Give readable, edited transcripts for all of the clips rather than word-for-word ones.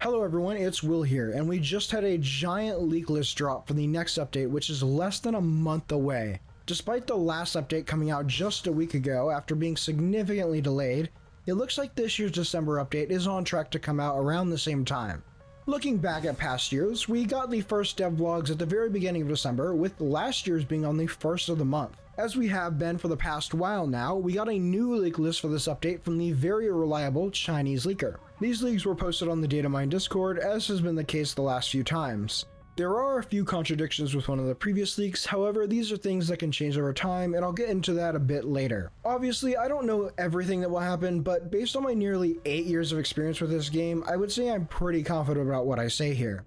Hello everyone, it's Will here, and we just had a giant leak list drop for the next update, which is less than a month away. Despite the last update coming out just a week ago after being significantly delayed, it looks like this year's December update is on track to come out around the same time. Looking back at past years, we got the first dev vlogs at the very beginning of December, with last year's being on the first of the month. As we have been for the past while now, we got a new leak list for this update from the very reliable Chinese leaker. These leaks were posted on the Datamine Discord, as has been the case the last few times. There are a few contradictions with one of the previous leaks, however these are things that can change over time, and I'll get into that a bit later. Obviously, I don't know everything that will happen, but based on my nearly 8 years of experience with this game, I would say I'm pretty confident about what I say here.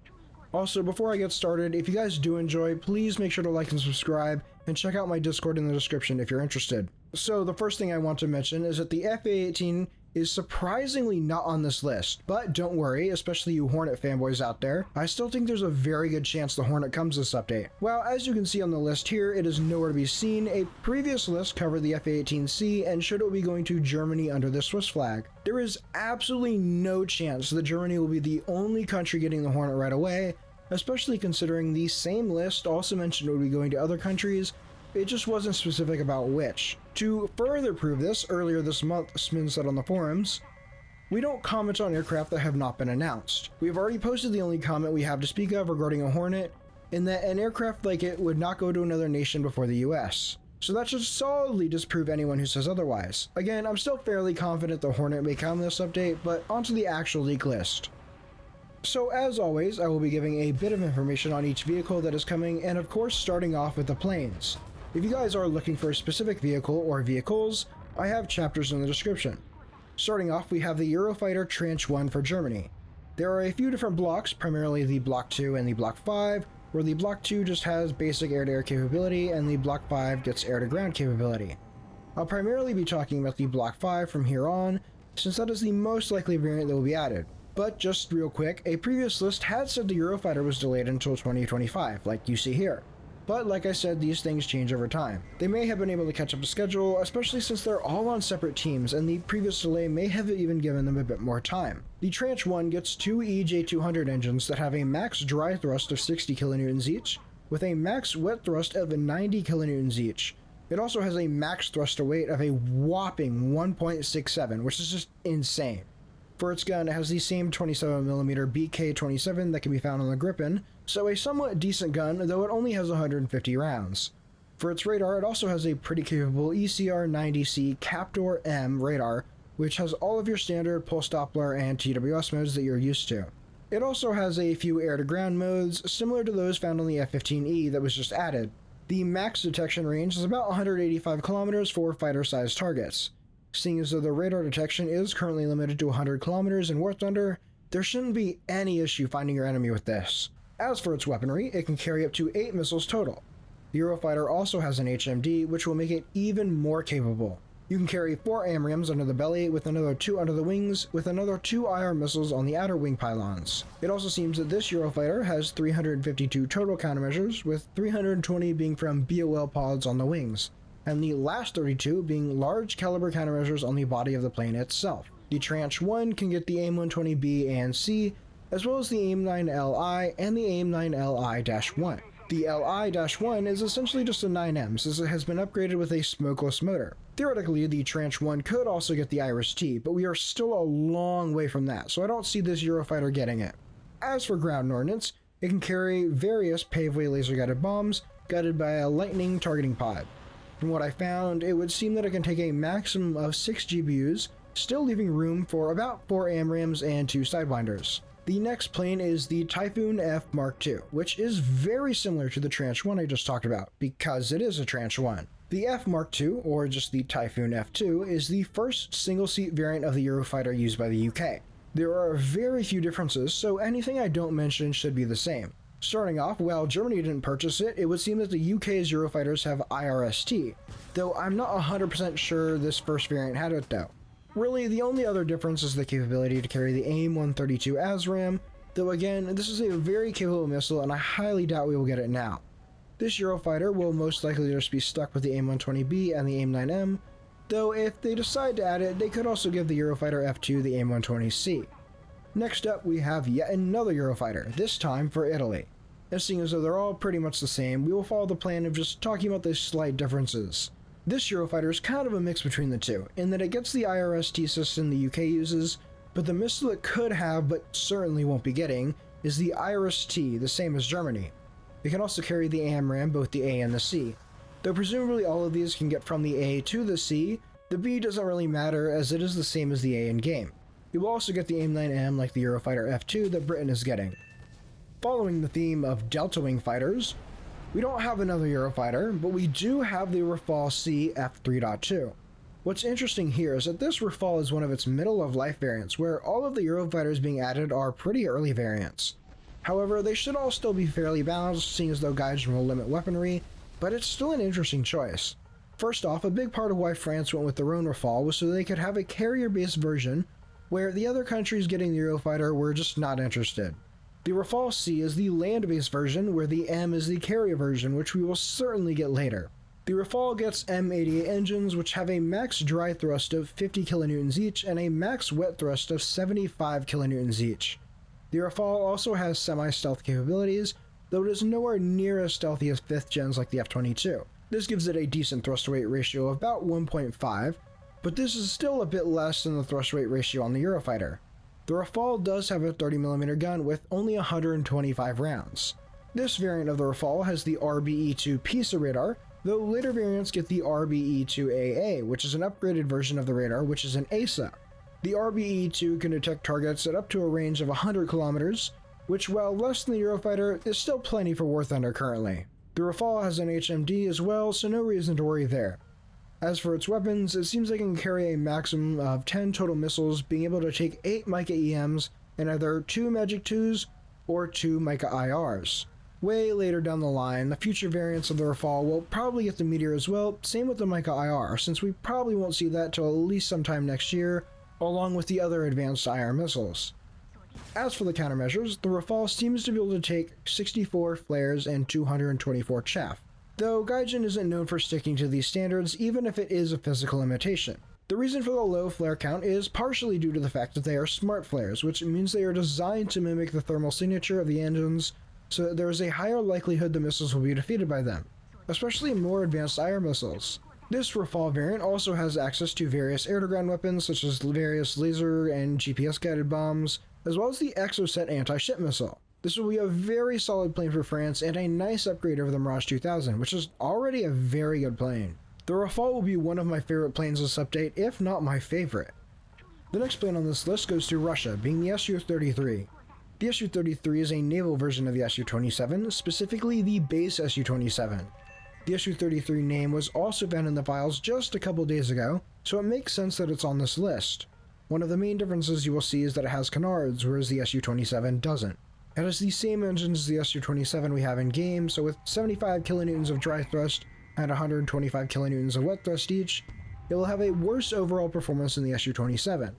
Also, before I get started, if you guys do enjoy, please make sure to like and subscribe, and check out my Discord in the description if you're interested. So the first thing I want to mention is that the FA-18 is surprisingly not on this list, but don't worry, especially you Hornet fanboys out there, I still think there's a very good chance the Hornet comes this update. Well, as you can see on the list here, it is nowhere to be seen. A previous list covered the FA-18C and showed it will be going to Germany under the Swiss flag. There is absolutely no chance that Germany will be the only country getting the Hornet right away, especially considering the same list also mentioned it would be going to other countries. It just wasn't specific about which. To further prove this, earlier this month, Smin said on the forums, "We don't comment on aircraft that have not been announced. We have already posted the only comment we have to speak of regarding a Hornet, in that an aircraft like it would not go to another nation before the US. So that should solidly disprove anyone who says otherwise." Again, I'm still fairly confident the Hornet may come in this update, but onto the actual leak list. So as always, I will be giving a bit of information on each vehicle that is coming, and of course starting off with the planes. If you guys are looking for a specific vehicle or vehicles, I have chapters in the description. Starting off, we have the Eurofighter Tranche 1 for Germany. There are a few different blocks, primarily the Block 2 and the Block 5, where the Block 2 just has basic air-to-air capability and the Block 5 gets air-to-ground capability. I'll primarily be talking about the Block 5 from here on, since that is the most likely variant that will be added. But just real quick, a previous list had said the Eurofighter was delayed until 2025, like you see here. But like I said, these things change over time. They may have been able to catch up to schedule, especially since they're all on separate teams, and the previous delay may have even given them a bit more time. The Tranche 1 gets two EJ200 engines that have a max dry thrust of 60 kilonewtons each, with a max wet thrust of 90 kilonewtons each. It also has a max thrust to weight of a whopping 1.67, which is just insane. For its gun, it has the same 27mm BK-27 that can be found on the Gripen, so a somewhat decent gun, though it only has 150 rounds. For its radar, it also has a pretty capable ECR-90C Captor M radar, which has all of your standard pulse Doppler and TWS modes that you're used to. It also has a few air-to-ground modes, similar to those found on the F-15E that was just added. The max detection range is about 185 kilometers for fighter-sized targets. Seeing as though the radar detection is currently limited to 100 kilometers in War Thunder, there shouldn't be any issue finding your enemy with this. As for its weaponry, it can carry up to 8 missiles total. The Eurofighter also has an HMD, which will make it even more capable. You can carry 4 AMRAAMs under the belly, with another 2 under the wings, with another 2 IR missiles on the outer wing pylons. It also seems that this Eurofighter has 352 total countermeasures, with 320 being from BOL pods on the wings, and the last 32 being large caliber countermeasures on the body of the plane itself. The Tranche 1 can get the AIM-120B and C, as well as the AIM-9LI and the AIM-9LI-1. The LI-1 is essentially just a 9M, since it has been upgraded with a smokeless motor. Theoretically, the Tranche 1 could also get the Iris-T, but we are still a long way from that, so I don't see this Eurofighter getting it. As for ground ordnance, it can carry various paveway laser-guided bombs, guided by a lightning targeting pod. From what I found, it would seem that it can take a maximum of 6 GPUs, still leaving room for about 4 AMRAAMs and 2 Sidewinders. The next plane is the Typhoon F Mk2, which is very similar to the Tranche 1 I just talked about, because it is a Tranche 1. The F Mk2, or just the Typhoon F2, is the first single-seat variant of the Eurofighter used by the UK. There are very few differences, so anything I don't mention should be the same. Starting off, while Germany didn't purchase it, it would seem that the UK's Eurofighters have IRST, though I'm not 100% sure this first variant had it though. Really, the only other difference is the capability to carry the AIM-132 ASRAAM, though again, this is a very capable missile and I highly doubt we will get it now. This Eurofighter will most likely just be stuck with the AIM-120B and the AIM-9M, though if they decide to add it, they could also give the Eurofighter F2 the AIM-120C. Next up, we have yet another Eurofighter, this time for Italy. And seeing as though they're all pretty much the same, we will follow the plan of just talking about the slight differences. This Eurofighter is kind of a mix between the two, in that it gets the IRST system the UK uses, but the missile it could have but certainly won't be getting is the IRST, the same as Germany. It can also carry the AMRAAM, both the A and the C. Though presumably all of these can get from the A to the C, the B doesn't really matter as it is the same as the A in game. It will also get the AIM-9M like the Eurofighter F2 that Britain is getting. Following the theme of Delta Wing fighters, we don't have another Eurofighter, but we do have the Rafale C F3.2. What's interesting here is that this Rafale is one of its middle-of-life variants, where all of the Eurofighters being added are pretty early variants. However, they should all still be fairly balanced, seeing as though Gaijin will limit weaponry, but it's still an interesting choice. First off, a big part of why France went with their own Rafale was so they could have a carrier-based version where the other countries getting the Eurofighter were just not interested. The Rafale C is the land-based version, where the M is the carrier version, which we will certainly get later. The Rafale gets M88 engines, which have a max dry thrust of 50 kN each and a max wet thrust of 75 kN each. The Rafale also has semi-stealth capabilities, though it is nowhere near as stealthy as 5th gens like the F-22. This gives it a decent thrust-to-weight ratio of about 1.5, but this is still a bit less than the thrust-to-weight ratio on the Eurofighter. The Rafale does have a 30mm gun with only 125 rounds. This variant of the Rafale has the RBE-2 PISA radar, though later variants get the RBE-2AA, which is an upgraded version of the radar, which is an ASA. The RBE-2 can detect targets at up to a range of 100 kilometers, which, while less than the Eurofighter, is still plenty for War Thunder currently. The Rafale has an HMD as well, so no reason to worry there. As for its weapons, it seems they can carry a maximum of 10 total missiles, being able to take 8 Mk EMs and either 2 Magic 2s or 2 Mk IRs. Way later down the line, the future variants of the Rafale will probably get the Meteor as well, same with the Mk IR, since we probably won't see that till at least sometime next year, along with the other advanced IR missiles. As for the countermeasures, the Rafale seems to be able to take 64 flares and 224 chaff, though Gaijin isn't known for sticking to these standards even if it is a physical limitation. The reason for the low flare count is partially due to the fact that they are smart flares, which means they are designed to mimic the thermal signature of the engines so that there is a higher likelihood the missiles will be defeated by them, especially more advanced IR missiles. This Rafale variant also has access to various air-to-ground weapons such as various laser and GPS-guided bombs, as well as the Exocet anti-ship missile. This will be a very solid plane for France and a nice upgrade over the Mirage 2000, which is already a very good plane. The Rafale will be one of my favorite planes this update, if not my favorite. The next plane on this list goes to Russia, being the Su-33. The Su-33 is a naval version of the Su-27, specifically the base Su-27. The Su-33 name was also found in the files just a couple days ago, so it makes sense that it's on this list. One of the main differences you will see is that it has canards, whereas the Su-27 doesn't. It has the same engines as the Su-27 we have in game, so with 75 kilonewtons of dry thrust and 125 kilonewtons of wet thrust each, it will have a worse overall performance than the Su-27.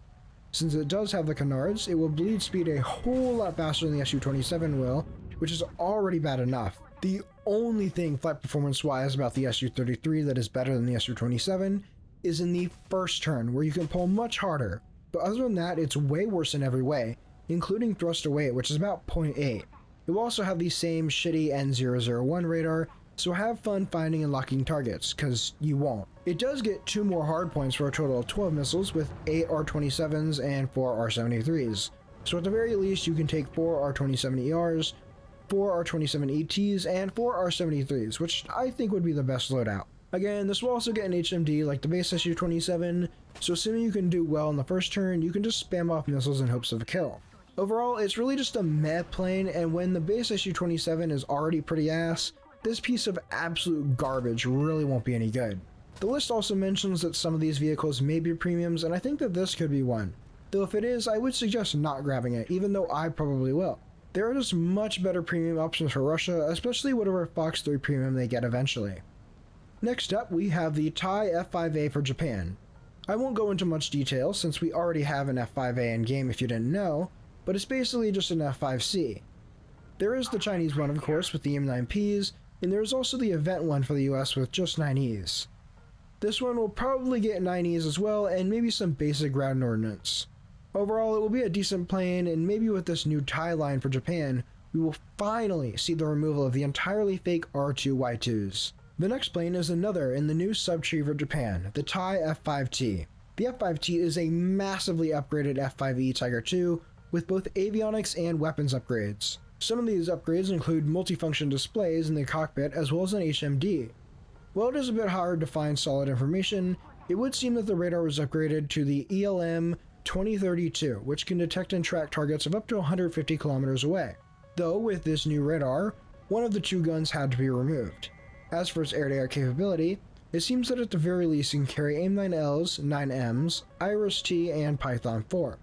Since it does have the canards, it will bleed speed a whole lot faster than the Su-27 will, which is already bad enough. The only thing flight performance-wise about the Su-33 that is better than the Su-27 is in the first turn, where you can pull much harder, but other than that, it's way worse in every way, including thrust to weight, which is about 0.8. It will also have the same shitty N001 radar, so have fun finding and locking targets, cause you won't. It does get 2 more hardpoints for a total of 12 missiles with 8 R-27s and 4 R-73s, so at the very least you can take 4 R-27ERs, 4 R-27ETs, and 4 R-73s, which I think would be the best loadout. Again, this will also get an HMD like the base Su-27, so assuming you can do well in the first turn, you can just spam off missiles in hopes of a kill. Overall, it's really just a meh plane, and when the base Su-27 is already pretty ass, this piece of absolute garbage really won't be any good. The list also mentions that some of these vehicles may be premiums, and I think that this could be one. Though if it is, I would suggest not grabbing it, even though I probably will. There are just much better premium options for Russia, especially whatever Fox 3 premium they get eventually. Next up, we have the Thai F5A for Japan. I won't go into much detail since we already have an F5A in game if you didn't know, but it's basically just an F5C. There is the Chinese one of course with the M9Ps, and there is also the event one for the US with just 9Es. This one will probably get 9Es as well and maybe some basic ground ordnance. Overall, it will be a decent plane, and maybe with this new tie line for Japan, we will finally see the removal of the entirely fake R2Y2s. The next plane is another in the new subtree for Japan, the Thai F5T. The F5T is a massively upgraded F5E Tiger II with both avionics and weapons upgrades. Some of these upgrades include multifunction displays in the cockpit as well as an HMD. While it is a bit hard to find solid information, it would seem that the radar was upgraded to the ELM 2032, which can detect and track targets of up to 150 kilometers away. Though with this new radar, one of the two guns had to be removed. As for its air-to-air capability, it seems that at the very least it can carry AIM-9Ls, 9Ms, Iris-T, and Python 4.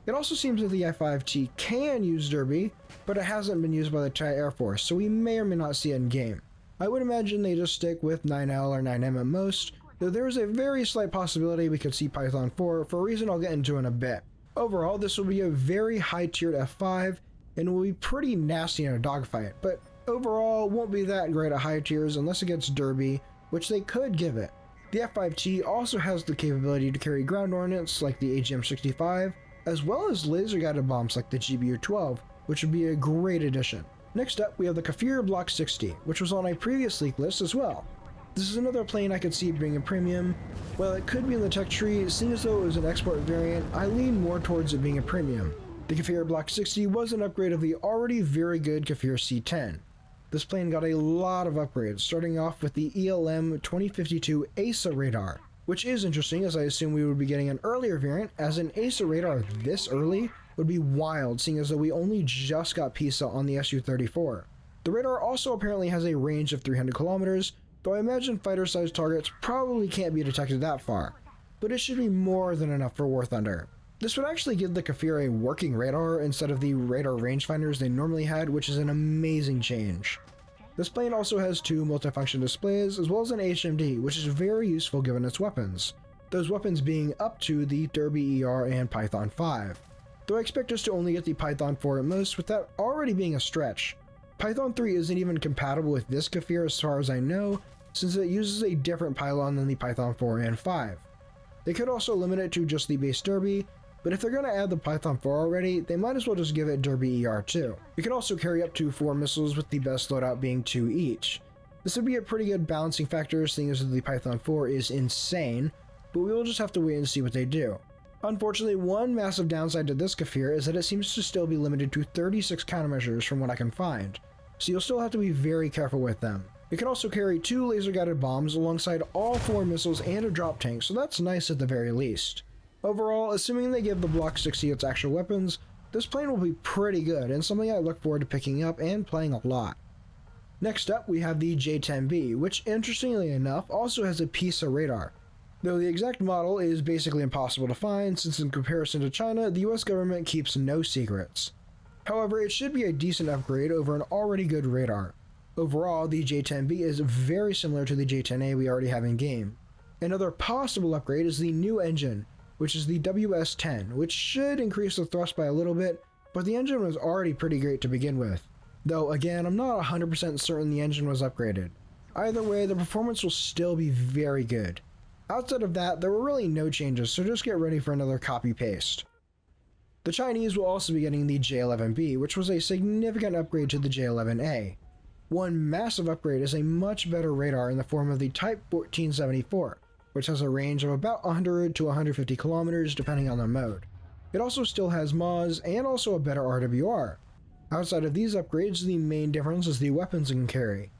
It also seems that the F5T can use Derby, but it hasn't been used by the Thai Air Force, so we may or may not see it in game. I would imagine they just stick with 9L or 9M at most, though there is a very slight possibility we could see Python 4 for a reason I'll get into in a bit. Overall, this will be a very high-tiered F5, and will be pretty nasty in a dogfight, but overall won't be that great at high tiers unless it gets Derby, which they could give it. The F5T also has the capability to carry ground ordnance like the AGM-65, as well as laser-guided bombs like the GBU-12, which would be a great addition. Next up, we have the Kfir Block 60, which was on a previous leak list as well. This is another plane I could see being a premium. While it could be in the tech tree, seeing as though it was an export variant, I lean more towards it being a premium. The Kfir Block 60 was an upgrade of the already very good Kfir C10. This plane got a lot of upgrades, starting off with the ELM 2052 ASA radar, which is interesting as I assume we would be getting an earlier variant, as an ASA radar this early would be wild, seeing as though we only just got PISA on the Su-34. The radar also apparently has a range of 300 kilometers, though I imagine fighter-sized targets probably can't be detected that far, but it should be more than enough for War Thunder. This would actually give the Kfir a working radar instead of the radar rangefinders they normally had, which is an amazing change. This plane also has two multifunction displays as well as an HMD, which is very useful given its weapons, those weapons being up to the Derby ER and Python 5. Though I expect us to only get the Python 4 at most, with that already being a stretch. Python 3 isn't even compatible with this Kfir as far as I know, since it uses a different pylon than the Python 4 and 5. They could also limit it to just the base Derby, but if they're going to add the Python 4 already, they might as well just give it Derby ER too. It can also carry up to 4 missiles with the best loadout being 2 each. This would be a pretty good balancing factor, seeing as the Python 4 is insane, but we will just have to wait and see what they do. Unfortunately, one massive downside to this Kfir is that it seems to still be limited to 36 countermeasures from what I can find, so you'll still have to be very careful with them. It can also carry 2 laser-guided bombs alongside all 4 missiles and a drop tank, so that's nice at the very least. Overall, assuming they give the Block 60 its actual weapons, this plane will be pretty good and something I look forward to picking up and playing a lot. Next up, we have the J-10B, which interestingly enough also has a PISA radar, though the exact model is basically impossible to find since in comparison to China, the US government keeps no secrets. However, it should be a decent upgrade over an already good radar. Overall, the J-10B is very similar to the J-10A we already have in game. Another possible upgrade is the new engine, which is the WS-10, which should increase the thrust by a little bit, but the engine was already pretty great to begin with. Though again, I'm not 100% certain the engine was upgraded. Either way, the performance will still be very good. Outside of that, there were really no changes, so just get ready for another copy-paste. The Chinese will also be getting the J-11B, which was a significant upgrade to the J-11A. One massive upgrade is a much better radar in the form of the Type 1474, which has a range of about 100 to 150 kilometers depending on the mode. It also still has MAWs and also a better RWR. Outside of these upgrades, the main difference is the weapons it can carry.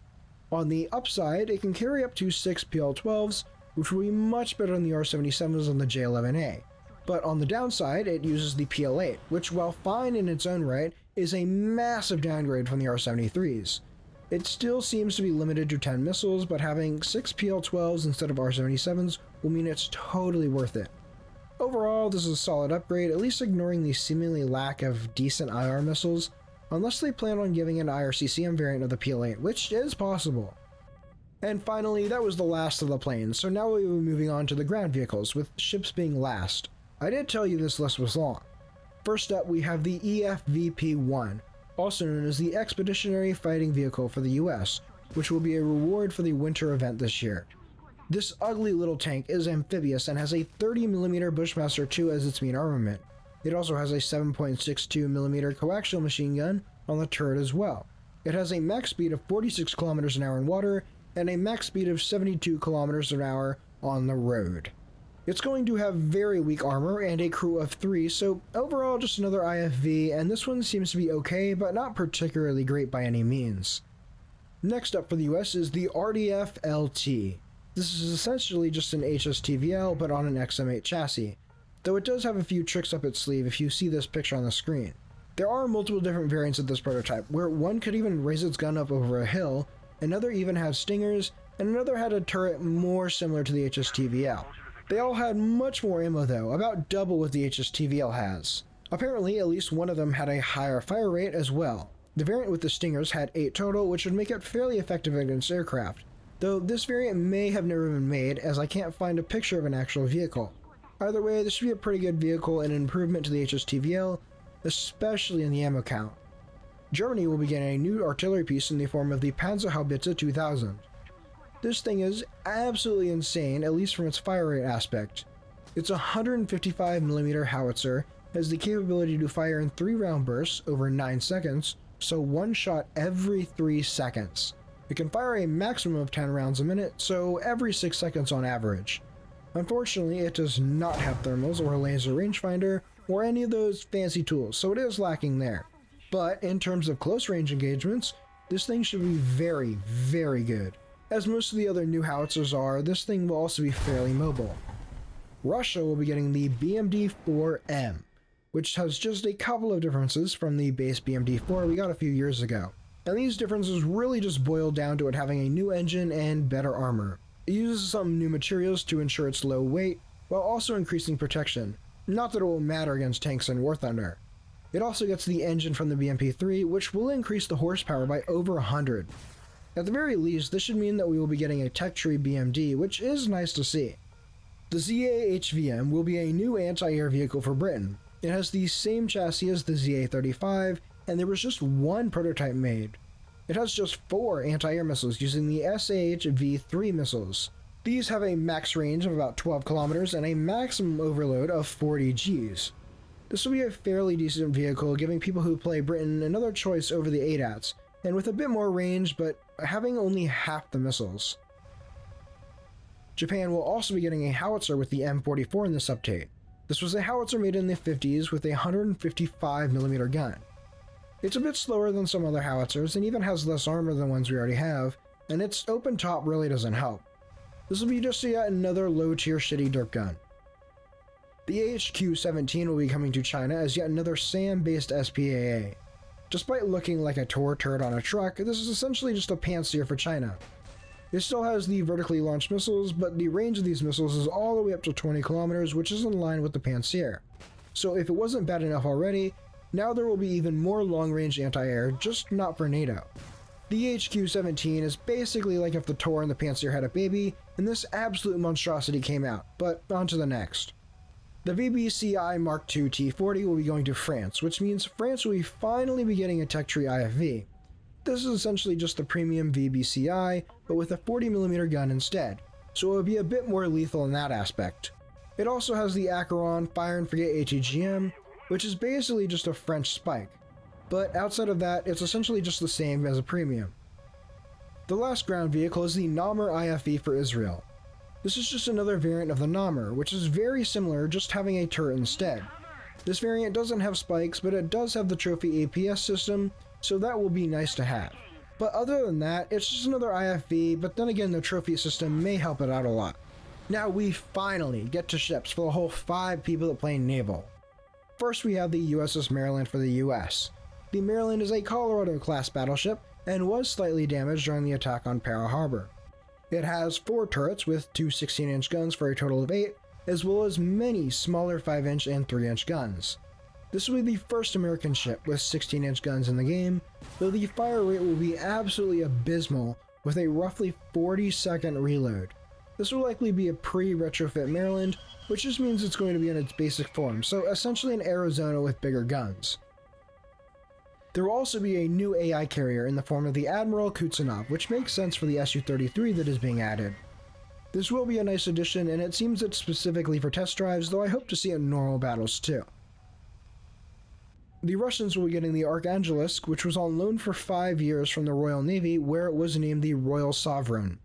On the upside, it can carry up to 6 PL-12s, which will be much better than the R-77s than the J-11A. But on the downside, it uses the PL-8, which while fine in its own right, is a massive downgrade from the R-73s. It still seems to be limited to 10 missiles, but having 6 PL-12s instead of R-77s will mean it's totally worth it. Overall, this is a solid upgrade, at least ignoring the seemingly lack of decent IR missiles, unless they plan on giving an IRCCM variant of the PL-8, which is possible. And finally, that was the last of the planes, so now we will be moving on to the ground vehicles, with ships being last. I did tell you this list was long. First up, we have the EFVP-1, also known as the Expeditionary Fighting Vehicle for the US, which will be a reward for the winter event this year. This ugly little tank is amphibious and has a 30mm Bushmaster 2 as its main armament. It also has a 7.62mm coaxial machine gun on the turret as well. It has a max speed of 46 km an hour in water and a max speed of 72 km an hour on the road. It's going to have very weak armor and a crew of 3, so overall just another IFV, and this one seems to be okay, but not particularly great by any means. Next up for the US is the RDF LT. This is essentially just an HSTVL but on an XM8 chassis, though it does have a few tricks up its sleeve if you see this picture on the screen. There are multiple different variants of this prototype, where one could even raise its gun up over a hill, another even had stingers, and another had a turret more similar to the HSTVL. They all had much more ammo though, about double what the HSTVL has. Apparently, at least one of them had a higher fire rate as well. The variant with the stingers had 8 total, which would make it fairly effective against aircraft, though this variant may have never been made as I can't find a picture of an actual vehicle. Either way, this should be a pretty good vehicle and an improvement to the HSTVL, especially in the ammo count. Germany will be getting a new artillery piece in the form of the Panzerhaubitze 2000. This thing is absolutely insane, at least from its fire rate aspect. It's a 155mm howitzer, has the capability to fire in 3-round bursts over 9 seconds, so 1 shot every 3 seconds. It can fire a maximum of 10 rounds a minute, so every 6 seconds on average. Unfortunately, it does not have thermals or a laser rangefinder or any of those fancy tools, so it is lacking there. But in terms of close range engagements, this thing should be very, very good. As most of the other new howitzers are, this thing will also be fairly mobile. Russia will be getting the BMD-4M, which has just a couple of differences from the base BMD-4 we got a few years ago. And these differences really just boil down to it having a new engine and better armor. It uses some new materials to ensure its low weight, while also increasing protection. Not that it will matter against tanks and War Thunder. It also gets the engine from the BMP-3, which will increase the horsepower by over 100. At the very least, this should mean that we will be getting a tech tree BMD, which is nice to see. The ZA-HVM will be a new anti-air vehicle for Britain. It has the same chassis as the ZA-35, and there was just one prototype made. It has just 4 anti-air missiles using the ZA-HVM missiles. These have a max range of about 12 kilometers and a maximum overload of 40 Gs. This will be a fairly decent vehicle, giving people who play Britain another choice over the ADATs, and with a bit more range, but having only half the missiles. Japan will also be getting a howitzer with the M44 in this update. This was a howitzer made in the 50s with a 155mm gun. It's a bit slower than some other howitzers and even has less armor than ones we already have, and its open top really doesn't help. This will be just yet another low tier shitty dirt gun. The HQ-17 will be coming to China as yet another SAM based SPAA. Despite looking like a Tor turret on a truck, this is essentially just a pantsir for China. It still has the vertically launched missiles, but the range of these missiles is all the way up to 20 kilometers, which is in line with the pantsir. So if it wasn't bad enough already, now there will be even more long-range anti-air, just not for NATO. The HQ-17 is basically like if the Tor and the pantsir had a baby, and this absolute monstrosity came out, but on to the next. The VBCI Mk2 T40 will be going to France, which means France will finally be getting a tech tree IFV. This is essentially just the premium VBCI, but with a 40mm gun instead, so it will be a bit more lethal in that aspect. It also has the Acheron Fire and Forget ATGM, which is basically just a French spike, but outside of that, it's essentially just the same as a premium. The last ground vehicle is the Namr IFV for Israel. This is just another variant of the Namr, which is very similar, just having a turret instead. This variant doesn't have spikes, but it does have the trophy APS system, so that will be nice to have. But other than that, it's just another IFV, but then again the trophy system may help it out a lot. Now we finally get to ships for the whole 5 people that play Naval. First we have the USS Maryland for the US. The Maryland is a Colorado-class battleship, and was slightly damaged during the attack on Pearl Harbor. It has 4 turrets with 2 16-inch guns for a total of 8, as well as many smaller 5-inch and 3-inch guns. This will be the first American ship with 16-inch guns in the game, though the fire rate will be absolutely abysmal with a roughly 40-second reload. This will likely be a pre-retrofit Maryland, which just means it's going to be in its basic form, so essentially an Arizona with bigger guns. There will also be a new AI carrier in the form of the Admiral Kutsenov, which makes sense for the Su-33 that is being added. This will be a nice addition, and it seems it's specifically for test drives, though I hope to see it in normal battles too. The Russians will be getting the Arkhangelsk, which was on loan for 5 years from the Royal Navy, where it was named the Royal Sovereign.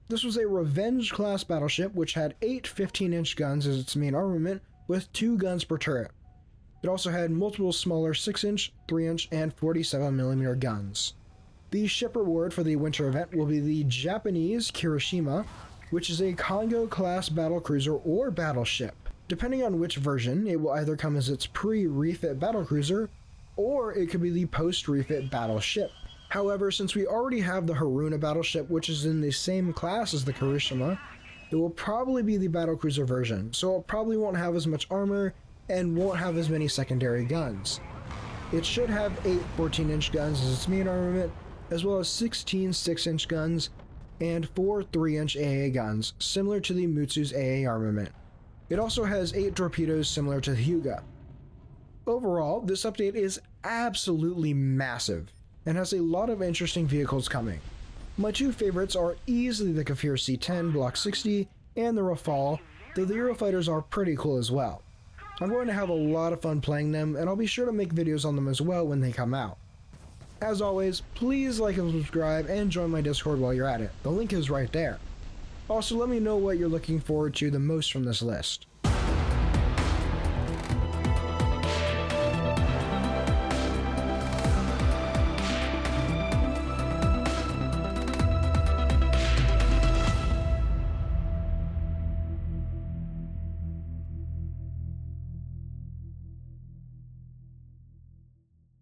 This was a Revenge-class battleship which had 8 15-inch guns as its main armament, with 2 guns per turret. It also had multiple smaller 6-inch, 3-inch, and 47mm guns. The ship reward for the winter event will be the Japanese Kirishima, which is a Congo-class battlecruiser or battleship. Depending on which version, it will either come as its pre-refit battlecruiser, or it could be the post-refit battleship. However, since we already have the Haruna battleship, which is in the same class as the Kirishima, it will probably be the battlecruiser version, so it probably won't have as much armor and won't have as many secondary guns. It should have 8 14-inch guns as its main armament, as well as 16 6-inch guns and 4 3-inch AA guns, similar to the Mutsu's AA armament. It also has 8 torpedoes similar to the Hyuga. Overall, this update is absolutely massive, and has a lot of interesting vehicles coming. My 2 favorites are easily the Kfir C10 Block 60 and the Rafale, though the Eurofighters are pretty cool as well. I'm going to have a lot of fun playing them, and I'll be sure to make videos on them as well when they come out. As always, please like and subscribe and join my Discord while you're at it. The link is right there. Also, let me know what you're looking forward to the most from this list.